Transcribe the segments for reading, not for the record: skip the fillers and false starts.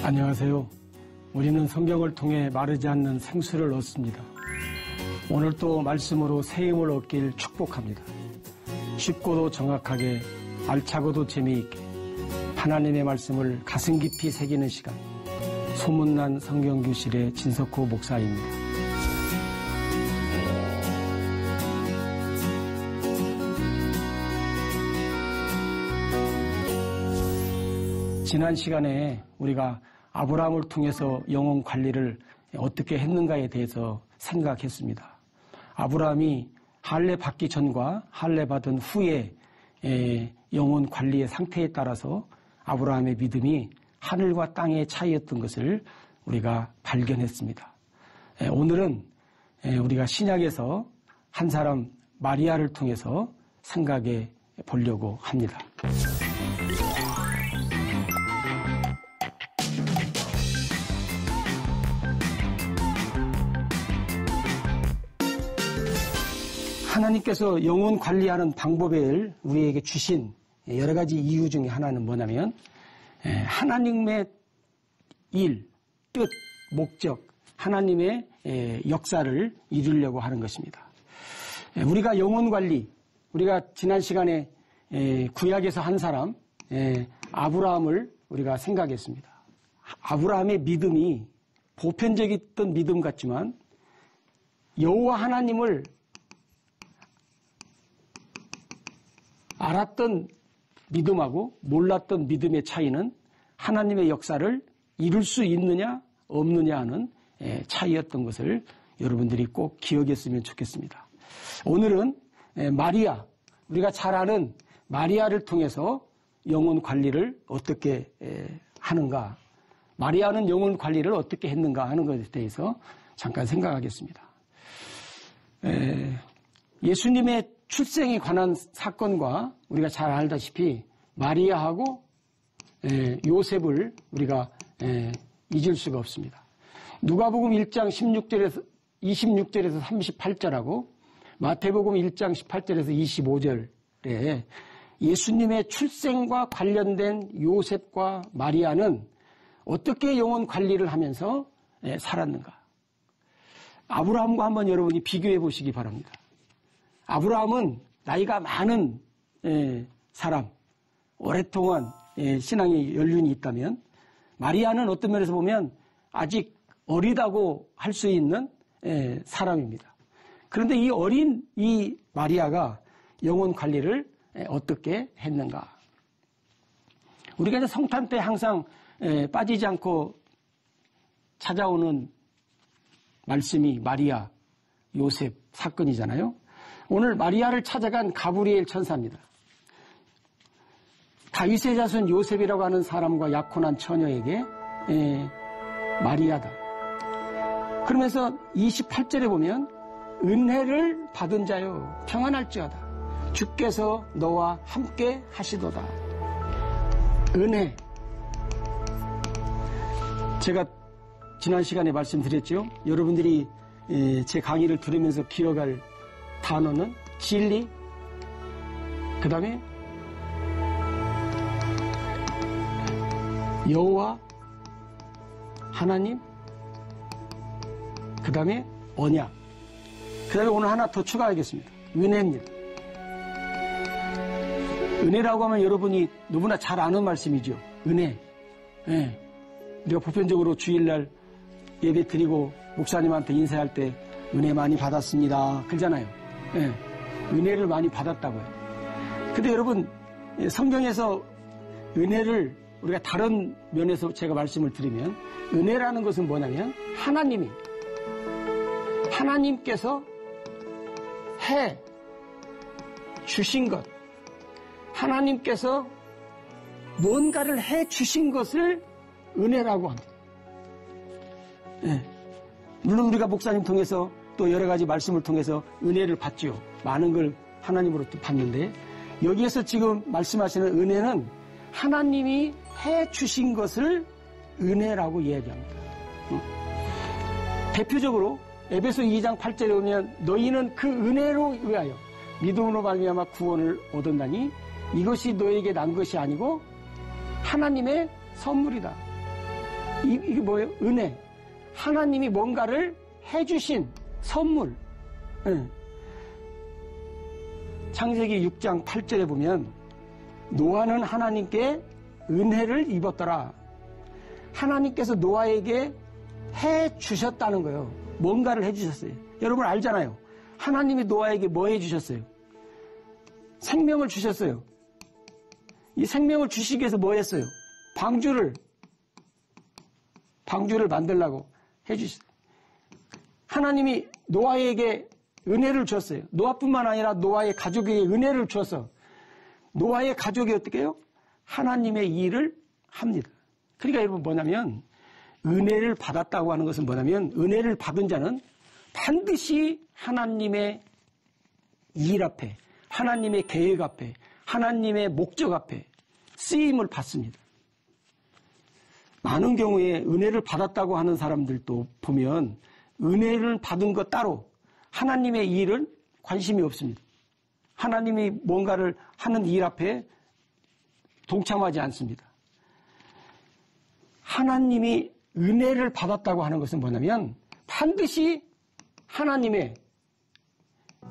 안녕하세요. 우리는 성경을 통해 마르지 않는 생수를 얻습니다. 오늘 또 말씀으로 새 힘을 얻길 축복합니다. 쉽고도 정확하게, 알차고도 재미있게 하나님의 말씀을 가슴 깊이 새기는 시간, 소문난 성경교실의 진석호 목사입니다. 지난 시간에 우리가 아브라함을 통해서 영혼 관리를 어떻게 했는가에 대해서 생각했습니다. 아브라함이 할례 받기 전과 할례 받은 후에 영혼 관리의 상태에 따라서 아브라함의 믿음이 하늘과 땅의 차이였던 것을 우리가 발견했습니다. 오늘은 우리가 신약에서 한 사람 마리아를 통해서 생각해 보려고 합니다. 하나님께서 영혼 관리하는 방법을 우리에게 주신 여러 가지 이유 중에 하나는 뭐냐면 하나님의 일, 뜻, 목적, 하나님의 역사를 이루려고 하는 것입니다. 우리가 영혼 관리, 우리가 지난 시간에 구약에서 한 사람 아브라함을 우리가 생각했습니다. 아브라함의 믿음이 보편적이었던 믿음 같지만 여호와 하나님을 알았던 믿음하고 몰랐던 믿음의 차이는 하나님의 역사를 이룰 수 있느냐 없느냐 하는 차이였던 것을 여러분들이 꼭 기억했으면 좋겠습니다. 오늘은 마리아, 우리가 잘 아는 마리아를 통해서 영혼 관리를 어떻게 하는가, 마리아는 영혼 관리를 어떻게 했는가 하는 것에 대해서 잠깐 생각하겠습니다. 예수님의 출생에 관한 사건과 우리가 잘 알다시피 마리아하고 요셉을 우리가 잊을 수가 없습니다. 누가복음 1장 26절에서 38절하고 마태복음 1장 18절에서 25절에 예수님의 출생과 관련된 요셉과 마리아는 어떻게 영혼 관리를 하면서 살았는가. 아브라함과 한번 여러분이 비교해 보시기 바랍니다. 아브라함은 나이가 많은 사람, 오랫동안 신앙의 연륜이 있다면 마리아는 어떤 면에서 보면 아직 어리다고 할 수 있는 사람입니다. 그런데 이 어린 이 마리아가 영혼 관리를 어떻게 했는가? 우리가 이제 성탄 때 항상 빠지지 않고 찾아오는 말씀이 마리아, 요셉 사건이잖아요. 오늘 마리아를 찾아간 가브리엘 천사입니다. 다윗의 자손 요셉이라고 하는 사람과 약혼한 처녀에게 마리아다. 그러면서 28절에 보면 은혜를 받은 자여 평안할지어다. 주께서 너와 함께 하시도다. 은혜. 제가 지난 시간에 말씀드렸죠. 여러분들이 제 강의를 들으면서 기억할 단어는 진리, 그 다음에 여호와 하나님, 그 다음에 언약, 그 다음에 오늘 하나 더 추가하겠습니다. 은혜입니다. 은혜라고 하면 여러분이 너무나 잘 아는 말씀이죠. 은혜. 우리가 보편적으로 주일날 예배 드리고 목사님한테 인사할 때 은혜 많이 받았습니다 그러잖아요. 은혜를 많이 받았다고요. 근데 여러분, 성경에서 은혜를 우리가 다른 면에서 제가 말씀을 드리면 은혜라는 것은 뭐냐면 하나님께서 해 주신 것, 하나님께서 뭔가를 해 주신 것을 은혜라고 합니다. 물론 우리가 목사님 통해서 또 여러 가지 말씀을 통해서 은혜를 받지요. 많은 걸 하나님으로부터 받는데 여기에서 지금 말씀하시는 은혜는 하나님이 해 주신 것을 은혜라고 이야기합니다. 대표적으로 에베소 2장 8절에 보면 너희는 그 은혜로 의하여 믿음으로 말미암아 구원을 얻었나니 이것이 너에게 난 것이 아니고 하나님의 선물이다. 이게 뭐예요? 은혜. 하나님이 뭔가를 해주신 선물. 네. 창세기 6장 8절에 보면 노아는 하나님께 은혜를 입었더라. 하나님께서 노아에게 해 주셨다는 거예요. 뭔가를 해 주셨어요. 여러분 알잖아요. 하나님이 노아에게 뭐 해 주셨어요? 생명을 주셨어요. 이 생명을 주시기 위해서 뭐 했어요? 방주를 만들라고 해 주셨어요. 하나님이 노아에게 은혜를 줬어요. 노아뿐만 아니라 노아의 가족에게 은혜를 줘서 노아의 가족이 어떻게 해요? 하나님의 일을 합니다. 그러니까 여러분 뭐냐면 은혜를 받았다고 하는 것은 뭐냐면 은혜를 받은 자는 반드시 하나님의 일 앞에, 하나님의 계획 앞에, 하나님의 목적 앞에 쓰임을 받습니다. 많은 경우에 은혜를 받았다고 하는 사람들도 보면 은혜를 받은 것 따로 하나님의 일은 관심이 없습니다. 하나님이 뭔가를 하는 일 앞에 동참하지 않습니다. 하나님이 은혜를 받았다고 하는 것은 뭐냐면 반드시 하나님의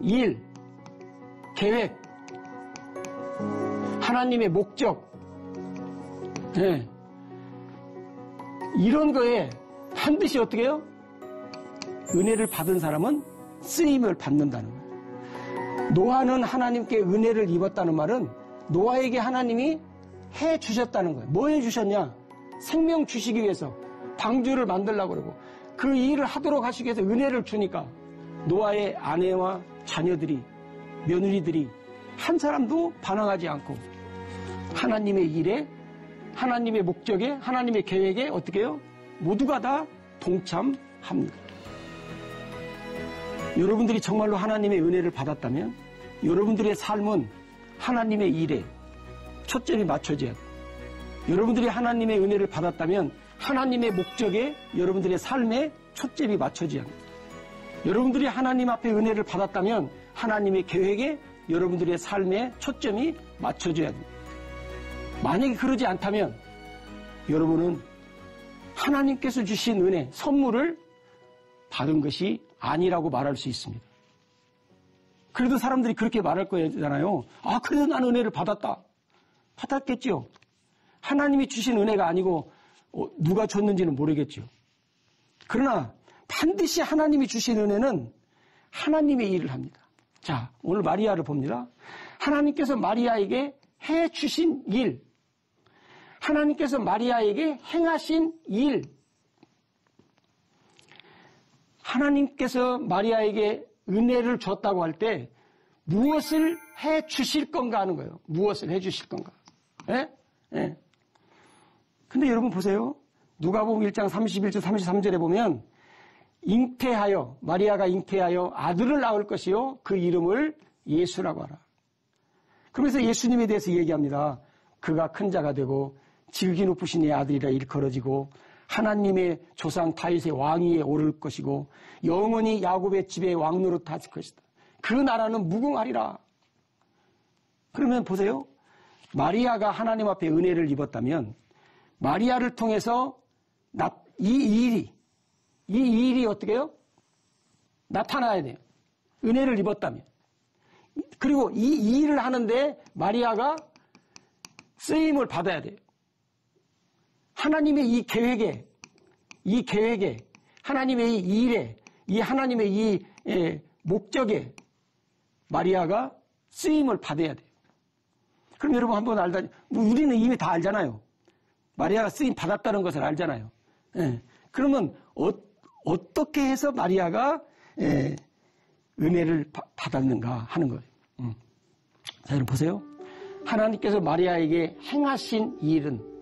일, 계획, 하나님의 목적, 네. 이런 거에 반드시 어떻게 해요? 은혜를 받은 사람은 쓰임을 받는다는 거예요. 노아는 하나님께 은혜를 입었다는 말은 노아에게 하나님이 해 주셨다는 거예요. 뭐 해 주셨냐? 생명 주시기 위해서 방주를 만들려고 그러고 그 일을 하도록 하시기 위해서 은혜를 주니까 노아의 아내와 자녀들이, 며느리들이 한 사람도 반항하지 않고 하나님의 일에, 하나님의 목적에, 하나님의 계획에 어떻게 해요? 모두가 다 동참합니다. 여러분들이 정말로 하나님의 은혜를 받았다면 여러분들의 삶은 하나님의 일에 초점이 맞춰져야 돼요. 여러분들이 하나님의 은혜를 받았다면 하나님의 목적에 여러분들의 삶에 초점이 맞춰져야 합니다. 여러분들이 하나님 앞에 은혜를 받았다면 하나님의 계획에 여러분들의 삶에 초점이 맞춰져야 됩니다. 만약에 그러지 않다면 여러분은 하나님께서 주신 은혜, 선물을 받은 것이 아니라고 말할 수 있습니다. 그래도 사람들이 그렇게 말할 거잖아요. 아, 그래도 난 은혜를 받았다. 받았겠죠. 하나님이 주신 은혜가 아니고 누가 줬는지는 모르겠죠. 그러나 반드시 하나님이 주신 은혜는 하나님의 일을 합니다. 자, 오늘 마리아를 봅니다. 하나님께서 마리아에게 해 주신 일, 하나님께서 마리아에게 행하신 일, 하나님께서 마리아에게 은혜를 줬다고 할 때 무엇을 해 주실 건가 하는 거예요. 무엇을 해 주실 건가. 예? 예. 근데 여러분 보세요. 누가복음 1장 31절 33절에 보면 잉태하여, 마리아가 잉태하여 아들을 낳을 것이요 그 이름을 예수라고 하라. 그러면서 예수님에 대해서 얘기합니다. 그가 큰 자가 되고 질기 높으신 이 아들이라 일컬어지고 하나님의 조상 다윗의 왕위에 오를 것이고 영원히 야곱의 집에 왕노릇 할 것이다. 그 나라는 무궁하리라. 그러면 보세요. 마리아가 하나님 앞에 은혜를 입었다면 마리아를 통해서 이 일이 어떻게 해요? 나타나야 돼요. 은혜를 입었다면. 그리고 이 일을 하는데 마리아가 쓰임을 받아야 돼요. 하나님의 이 계획에, 하나님의 이 일에, 이 하나님의 이 목적에 마리아가 쓰임을 받아야 돼요. 그럼 여러분 한번 우리는 이미 다 알잖아요. 마리아가 쓰임 받았다는 것을 알잖아요. 예. 그러면 어떻게 해서 마리아가 은혜를 받았는가 하는 거예요. 자, 여러분 보세요. 하나님께서 마리아에게 행하신 일은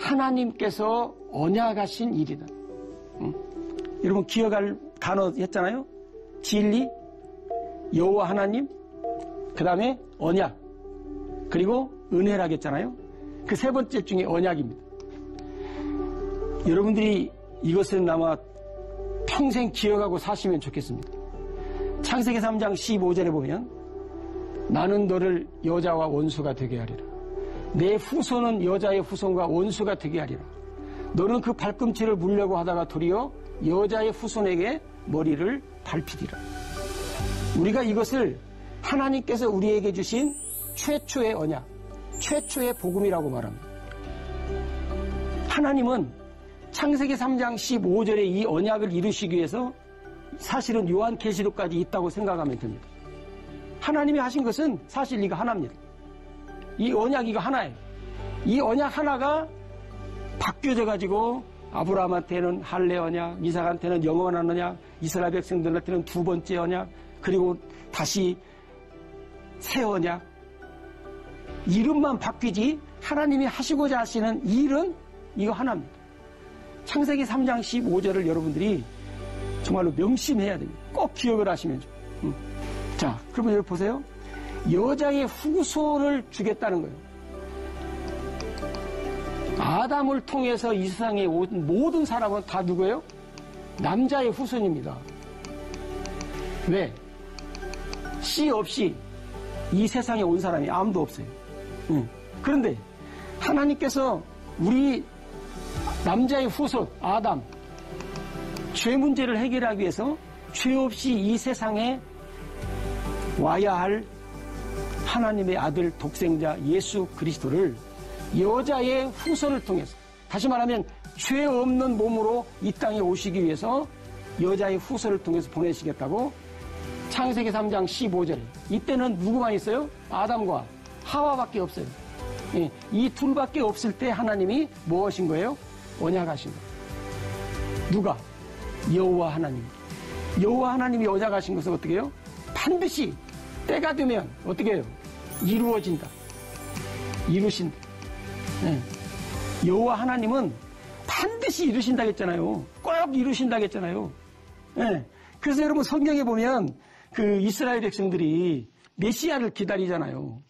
하나님께서 언약하신 일이다. 여러분 기억할 단어 했잖아요. 진리, 여호와 하나님, 그 다음에 언약, 그리고 은혜라고 했잖아요. 그 세 번째 중에 언약입니다. 여러분들이 이것을 아마 평생 기억하고 사시면 좋겠습니다. 창세기 3장 15절에 보면 나는 너를 여자와 원수가 되게 하리라. 내 후손은 여자의 후손과 원수가 되게 하리라. 너는 그 발꿈치를 물려고 하다가 도리어 여자의 후손에게 머리를 밟히리라. 우리가 이것을 하나님께서 우리에게 주신 최초의 언약, 최초의 복음이라고 말합니다. 하나님은 창세기 3장 15절에 이 언약을 이루시기 위해서 사실은 요한계시록까지 있다고 생각하면 됩니다. 하나님이 하신 것은 사실 이거 하나입니다. 이 언약 이거 하나예요. 이 언약 하나가 바뀌어져 가지고 아브라함한테는 할례 언약, 이삭한테는 영원한 언약, 이스라엘 백성들한테는 두 번째 언약, 그리고 다시 새 언약. 이름만 바뀌지 하나님이 하시고자 하시는 이 일은 이거 하나입니다. 창세기 3장 15절을 여러분들이 정말로 명심해야 됩니다. 꼭 기억을 하시면 좋아요. 자, 그러면 여기 보세요. 여자의 후손을 주겠다는 거예요. 아담을 통해서 이 세상에 온 모든 사람은 다 누구예요? 남자의 후손입니다. 왜? 씨 없이 이 세상에 온 사람이 아무도 없어요. 그런데 하나님께서 우리 남자의 후손 아담 죄 문제를 해결하기 위해서 죄 없이 이 세상에 와야 할 하나님의 아들 독생자 예수 그리스도를 여자의 후손을 통해서, 다시 말하면 죄 없는 몸으로 이 땅에 오시기 위해서 여자의 후손을 통해서 보내시겠다고 창세기 3장 15절에, 이때는 누구만 있어요? 아담과 하와밖에 없어요. 이 둘밖에 없을 때 하나님이 뭐 하신 거예요? 언약하신 거예요. 누가? 여호와 하나님. 여호와 하나님이 언약하신 것은 어떻게 해요? 반드시 때가 되면 어떻게 해요? 이루어진다. 이루신다. 여호와 하나님은 반드시 이루신다고 했잖아요. 꼭 이루신다고 했잖아요. 그래서 여러분 성경에 보면 그 이스라엘 백성들이 메시아를 기다리잖아요.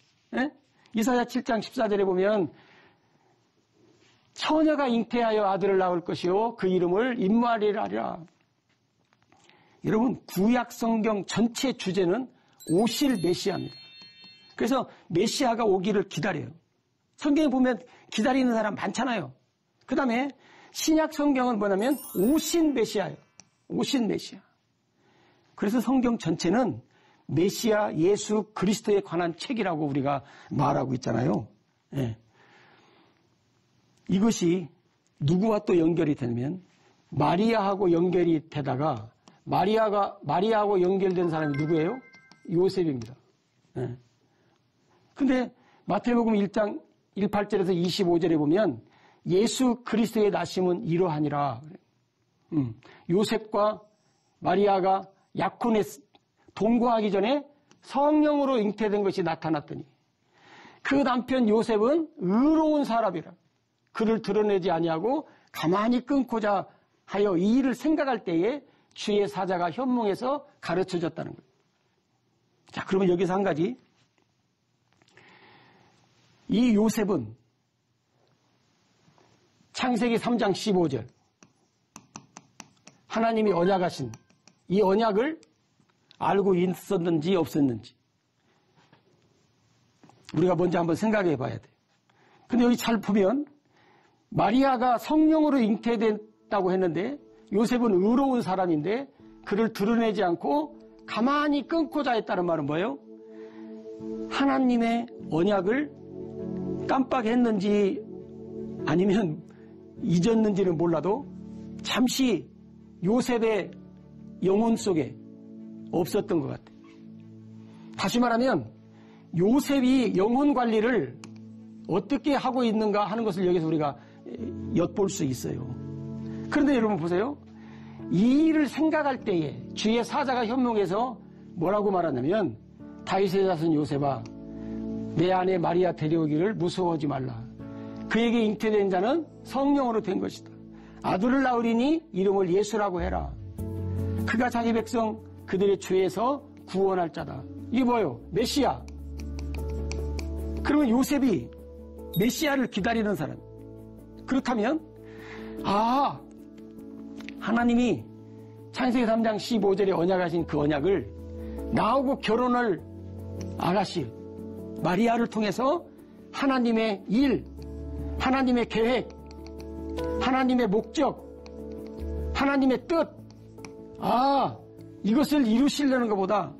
이사야 7장 14절에 보면 처녀가 잉태하여 아들을 낳을 것이요 그 이름을 임마누엘이라 하리라. 여러분 구약 성경 전체 주제는 오실 메시아입니다. 그래서 메시아가 오기를 기다려요. 성경에 보면 기다리는 사람 많잖아요. 그 다음에 신약 성경은 뭐냐면 오신 메시아예요. 오신 메시아. 그래서 성경 전체는 메시아 예수 그리스도에 관한 책이라고 우리가 말하고 있잖아요. 이것이 누구와 또 연결이 되면 마리아하고 연결이 되다가 마리아하고 연결된 사람이 누구예요? 요셉입니다. 근데 마태복음 1장 18절에서 25절에 보면 예수 그리스도의 나심은 이러하니라. 요셉과 마리아가 약혼에 동거하기 전에 성령으로 잉태된 것이 나타났더니 그 남편 요셉은 의로운 사람이라. 그를 드러내지 아니하고 가만히 끊고자 하여 이 일을 생각할 때에 주의 사자가 현몽에서 가르쳐줬다는 거예요. 자, 그러면 여기서 한 가지. 이 요셉은 창세기 3장 15절 하나님이 언약하신 이 언약을 알고 있었는지 없었는지 우리가 먼저 한번 생각해 봐야 돼요. 근데 여기 잘 보면 마리아가 성령으로 잉태됐다고 했는데 요셉은 의로운 사람인데 그를 드러내지 않고 가만히 끊고자 했다는 말은 뭐예요? 하나님의 언약을 깜빡했는지 아니면 잊었는지는 몰라도 잠시 요셉의 영혼 속에 없었던 것 같아요. 다시 말하면 요셉이 영혼 관리를 어떻게 하고 있는가 하는 것을 여기서 우리가 엿볼 수 있어요. 그런데 여러분 보세요. 이 일을 생각할 때에 주의 사자가 현몽에서 뭐라고 말하냐면 다윗의 자손 요셉아 내 아내 마리아 데려오기를 무서워하지 말라. 그에게 잉태된 자는 성령으로 된 것이다. 아들을 낳으리니 이름을 예수라고 해라. 그가 자기 백성 그들의 죄에서 구원할 자다. 이게 뭐예요? 메시아. 그러면 요셉이 메시아를 기다리는 사람. 그렇다면 하나님이 창세기 3장 15절에 언약하신 그 언약을 나하고 결혼을 아가씨 마리아를 통해서 하나님의 일, 하나님의 계획, 하나님의 목적, 하나님의 뜻, 이것을 이루시려는 것보다,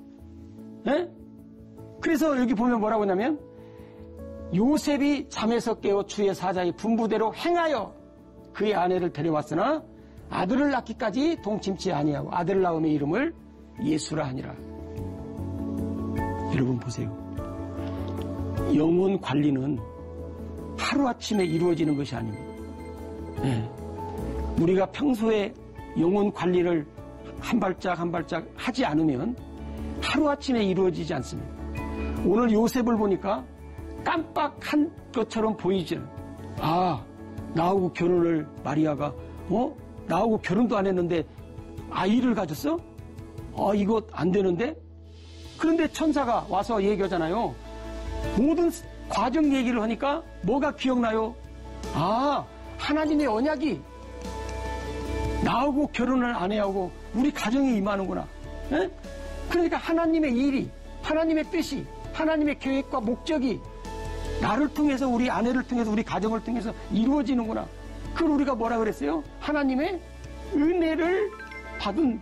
그래서 여기 보면 뭐라고 하냐면, 요셉이 잠에서 깨어 주의 사자의 분부대로 행하여 그의 아내를 데려왔으나 아들을 낳기까지 동침치 아니하고 아들을 낳음의 이름을 예수라 하니라. 여러분 보세요. 영혼 관리는 하루아침에 이루어지는 것이 아닙니다. 우리가 평소에 영혼 관리를 한 발짝 한 발짝 하지 않으면 하루아침에 이루어지지 않습니다. 오늘 요셉을 보니까 깜빡한 것처럼 보이지는, 나하고 결혼을 마리아가 나하고 결혼도 안 했는데 아이를 가졌어? 이거 안 되는데? 그런데 천사가 와서 얘기하잖아요. 모든 과정 얘기를 하니까 뭐가 기억나요? 하나님의 언약이 나하고 결혼을 아내하고 우리 가정에 임하는구나. 그러니까 하나님의 일이, 하나님의 뜻이, 하나님의 계획과 목적이 나를 통해서, 우리 아내를 통해서, 우리 가정을 통해서 이루어지는구나. 그걸 우리가 뭐라 그랬어요? 하나님의 은혜를 받은,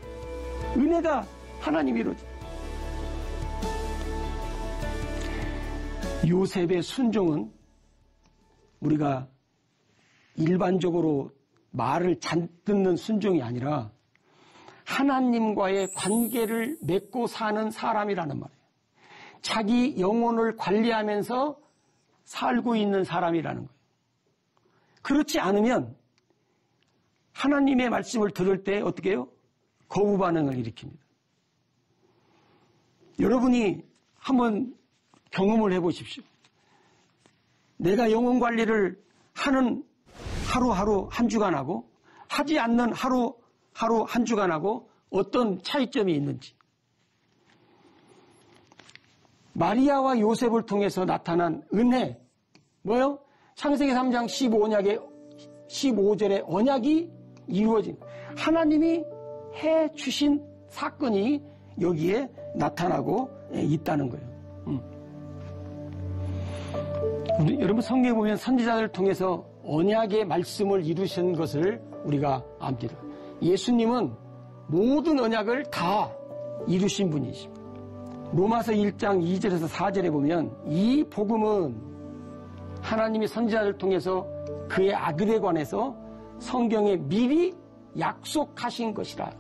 은혜가 하나님이 이루어진. 요셉의 순종은 우리가 일반적으로 말을 듣는 순종이 아니라 하나님과의 관계를 맺고 사는 사람이라는 말이에요. 자기 영혼을 관리하면서 살고 있는 사람이라는 거예요. 그렇지 않으면 하나님의 말씀을 들을 때 어떻게 해요? 거부 반응을 일으킵니다. 여러분이 한번 경험을 해보십시오. 내가 영혼 관리를 하는 하루하루 한 주간하고 하지 않는 하루하루 한 주간하고 어떤 차이점이 있는지. 마리아와 요셉을 통해서 나타난 은혜, 뭐요? 창세기 3장 15절의 언약이 이루어진, 하나님이 해 주신 사건이 여기에 나타나고 있다는 거예요. 여러분 성경에 보면 선지자들을 통해서 언약의 말씀을 이루신 것을 우리가 압니다. 예수님은 모든 언약을 다 이루신 분이십니다. 로마서 1장 2절에서 4절에 보면 이 복음은 하나님이 선지자를 통해서 그의 아들에 관해서 성경에 미리 약속하신 것이라.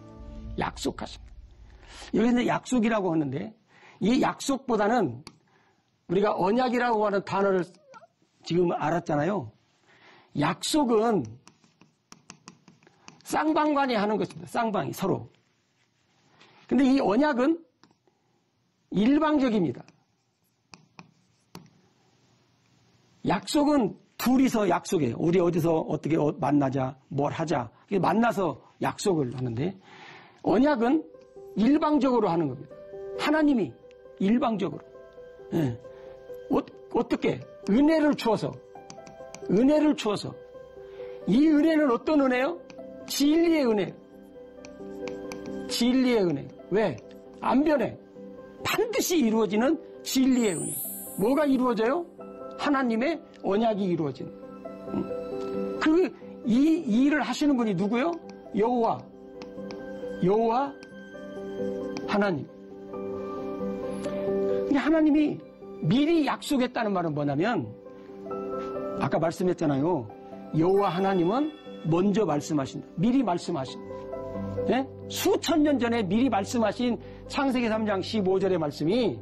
약속하신. 여기서 약속이라고 하는데 이 약속보다는 우리가 언약이라고 하는 단어를 지금 알았잖아요. 약속은 쌍방간이 하는 것입니다. 쌍방이 서로. 근데 이 언약은 일방적입니다. 약속은 둘이서 약속해요. 우리 어디서 어떻게 만나자, 뭘 하자. 만나서 약속을 하는데 언약은 일방적으로 하는 겁니다. 하나님이 일방적으로. 어떻게? 은혜를 주어서. 이 은혜는 어떤 은혜요? 진리의 은혜. 진리의 은혜. 왜? 안 변해. 반드시 이루어지는 진리의 은혜. 뭐가 이루어져요? 하나님의 언약이 이루어지는. 이 일을 하시는 분이 누구요? 여호와 하나님. 근데 하나님이 미리 약속했다는 말은 뭐냐면 아까 말씀했잖아요. 여호와 하나님은 먼저 말씀하신다. 미리 말씀하신다. 네? 수천 년 전에 미리 말씀하신 창세기 3장 15절의 말씀이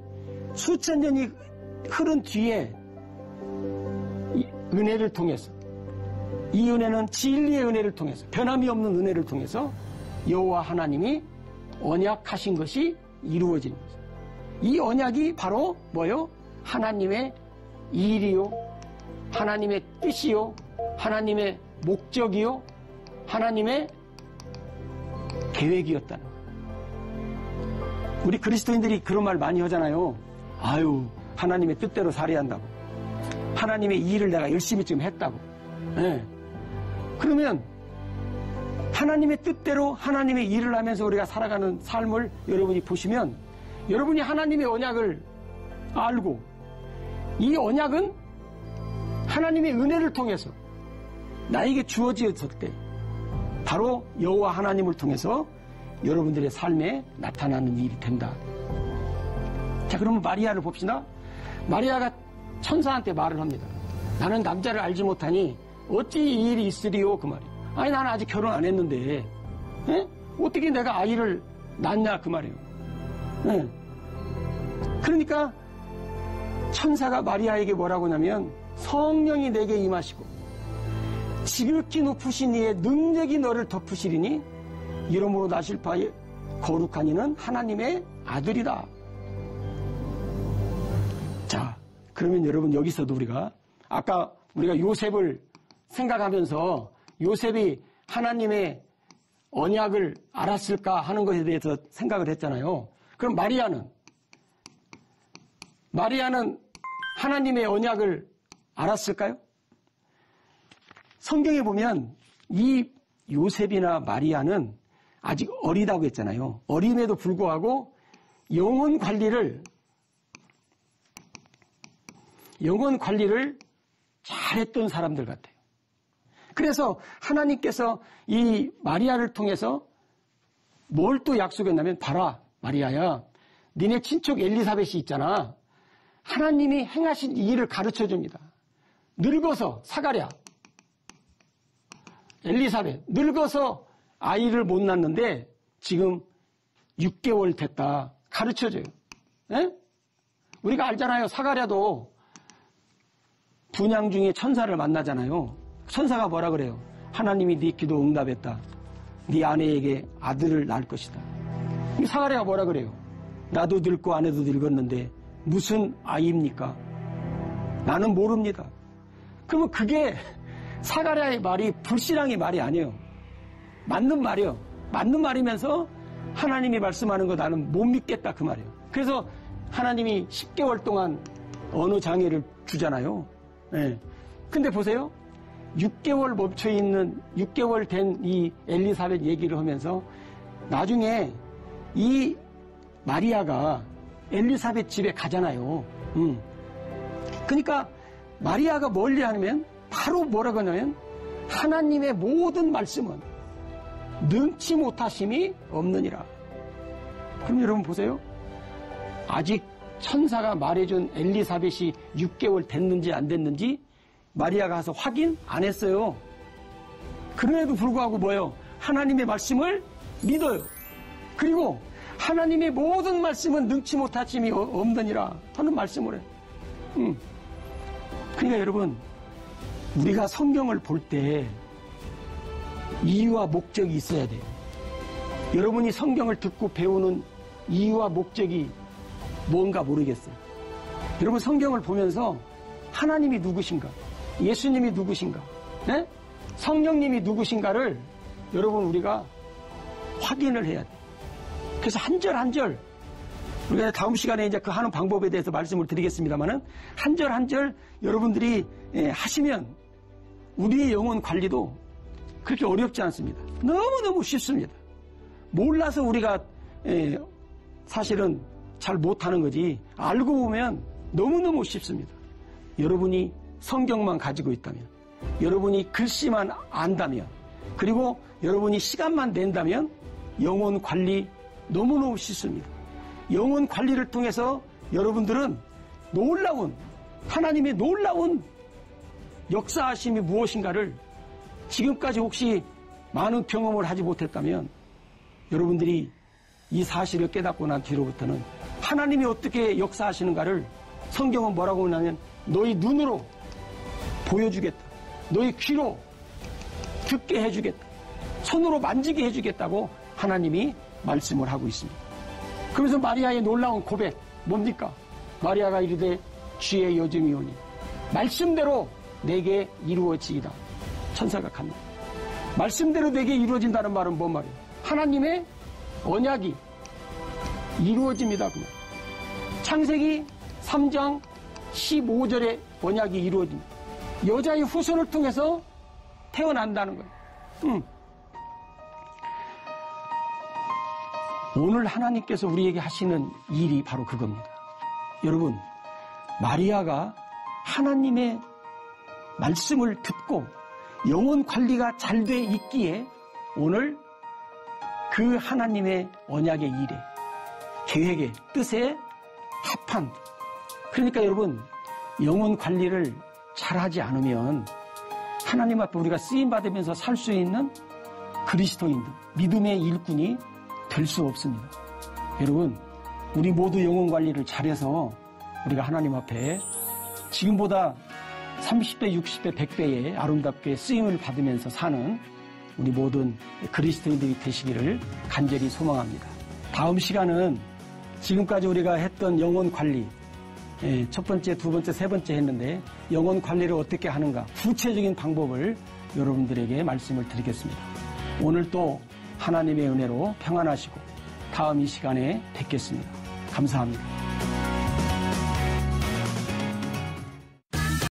수천 년이 흐른 뒤에 은혜를 통해서, 이 은혜는 진리의 은혜를 통해서, 변함이 없는 은혜를 통해서 여호와 하나님이 언약하신 것이 이루어진 거죠. 이 언약이 바로 뭐요? 하나님의 일이요, 하나님의 뜻이요, 하나님의 목적이요, 하나님의 계획이었다는 거예요. 우리 그리스도인들이 그런 말 많이 하잖아요. 하나님의 뜻대로 살아야 한다고. 하나님의 일을 내가 열심히 좀 했다고. 네. 그러면 하나님의 뜻대로 하나님의 일을 하면서 우리가 살아가는 삶을 여러분이 보시면 여러분이 하나님의 언약을 알고 이 언약은 하나님의 은혜를 통해서 나에게 주어졌을 때 바로 여호와 하나님을 통해서 여러분들의 삶에 나타나는 일이 된다. 자, 그러면 마리아를 봅시다. 마리아가 천사한테 말을 합니다. 나는 남자를 알지 못하니 어찌 이 일이 있으리요? 그 말이에요. 아니, 나는 아직 결혼 안 했는데 어떻게 내가 아이를 낳냐? 그 말이에요. 그러니까 천사가 마리아에게 뭐라고 하냐면 성령이 내게 임하시고 지극히 높으신 이의 능력이 너를 덮으시리니 이름으로 나실 바에 거룩한 이는 하나님의 아들이다. 자, 그러면 여러분 여기서도 우리가 아까 우리가 요셉을 생각하면서 요셉이 하나님의 언약을 알았을까 하는 것에 대해서 생각을 했잖아요. 그럼 마리아는 하나님의 언약을 알았을까요? 성경에 보면 이 요셉이나 마리아는 아직 어리다고 했잖아요. 어림에도 불구하고 영혼 관리를 잘했던 사람들 같아요. 그래서 하나님께서 이 마리아를 통해서 뭘 또 약속했냐면 봐라 마리아야, 니네 친척 엘리사벳이 있잖아. 하나님이 행하신 이 일을 가르쳐줍니다. 늙어서 사가랴 엘리사벳 늙어서 아이를 못 낳는데 지금 6개월 됐다. 가르쳐줘요. 에? 우리가 알잖아요. 사가랴도 분향 중에 천사를 만나잖아요. 천사가 뭐라 그래요? 하나님이 네 기도 응답했다. 네 아내에게 아들을 낳을 것이다. 사가랴가 뭐라 그래요? 나도 늙고 아내도 늙었는데 무슨 아이입니까? 나는 모릅니다. 그러면 그게 사가랴의 말이 불신앙의 말이 아니에요. 맞는 말이에요. 맞는 말이면서 하나님이 말씀하는 거 나는 못 믿겠다 그 말이에요. 그래서 하나님이 10개월 동안 어느 장애를 주잖아요. 네. 근데 보세요. 6개월 멈춰있는 6개월 된 이 엘리사벳 얘기를 하면서 나중에 이 마리아가 엘리사벳 집에 가잖아요. 그러니까 마리아가 뭘 하냐면 바로 뭐라고 하냐면 하나님의 모든 말씀은 능치 못하심이 없느니라. 그럼 여러분 보세요. 아직 천사가 말해준 엘리사벳이 6개월 됐는지 안 됐는지 마리아가 가서 확인 안 했어요. 그럼에도 불구하고 뭐예요? 하나님의 말씀을 믿어요. 그리고 하나님의 모든 말씀은 능치 못하심이 없느니라 하는 말씀을 해요. 그러니까 여러분 우리가 성경을 볼 때 이유와 목적이 있어야 돼요. 여러분이 성경을 듣고 배우는 이유와 목적이 뭔가 모르겠어요. 여러분 성경을 보면서 하나님이 누구신가? 예수님이 누구신가? 네? 성령님이 누구신가를 여러분 우리가 확인을 해야 돼요. 그래서 한 절 한 절 우리가 다음 시간에 이제 그 하는 방법에 대해서 말씀을 드리겠습니다만은 한 절 한 절 여러분들이 하시면 우리의 영혼 관리도 그렇게 어렵지 않습니다. 너무너무 쉽습니다. 몰라서 우리가 사실은 잘 못하는 거지 알고 보면 너무너무 쉽습니다. 여러분이 성경만 가지고 있다면, 여러분이 글씨만 안다면, 그리고 여러분이 시간만 낸다면 영혼 관리 너무너무 쉽습니다. 영혼 관리를 통해서 여러분들은 놀라운 하나님의 놀라운 역사하심이 무엇인가를 지금까지 혹시 많은 경험을 하지 못했다면 여러분들이 이 사실을 깨닫고 난 뒤로부터는 하나님이 어떻게 역사하시는가를 성경은 뭐라고 하냐면 너희 눈으로 보여주겠다. 너희 귀로 듣게 해주겠다. 손으로 만지게 해주겠다고 하나님이 말씀을 하고 있습니다. 그러면서 마리아의 놀라운 고백 뭡니까? 마리아가 이르되 주의 여종이 오니 말씀대로 내게 이루어지이다. 천사가 갑니다. 말씀대로 내게 이루어진다는 말은 뭔 말이에요? 하나님의 언약이 이루어집니다. 그 말. 창세기 3장 15절의 언약이 이루어집니다. 여자의 후손을 통해서 태어난다는 거예요. 오늘 하나님께서 우리에게 하시는 일이 바로 그겁니다. 여러분, 마리아가 하나님의 말씀을 듣고 영혼 관리가 잘 돼 있기에 오늘 그 하나님의 언약의 일에, 계획에, 뜻에 합한, 그러니까 여러분, 영혼 관리를 잘하지 않으면 하나님 앞에 우리가 쓰임받으면서 살 수 있는 그리스도인들, 믿음의 일꾼이 될 수 없습니다. 여러분, 우리 모두 영혼 관리를 잘해서 우리가 하나님 앞에 지금보다 30배, 60배, 100배의 아름답게 쓰임을 받으면서 사는 우리 모든 그리스도인들이 되시기를 간절히 소망합니다. 다음 시간은 지금까지 우리가 했던 영혼 관리, 첫 번째, 두 번째, 세 번째 했는데 영혼 관리를 어떻게 하는가, 구체적인 방법을 여러분들에게 말씀을 드리겠습니다. 오늘 또 하나님의 은혜로 평안하시고 다음 이 시간에 뵙겠습니다. 감사합니다.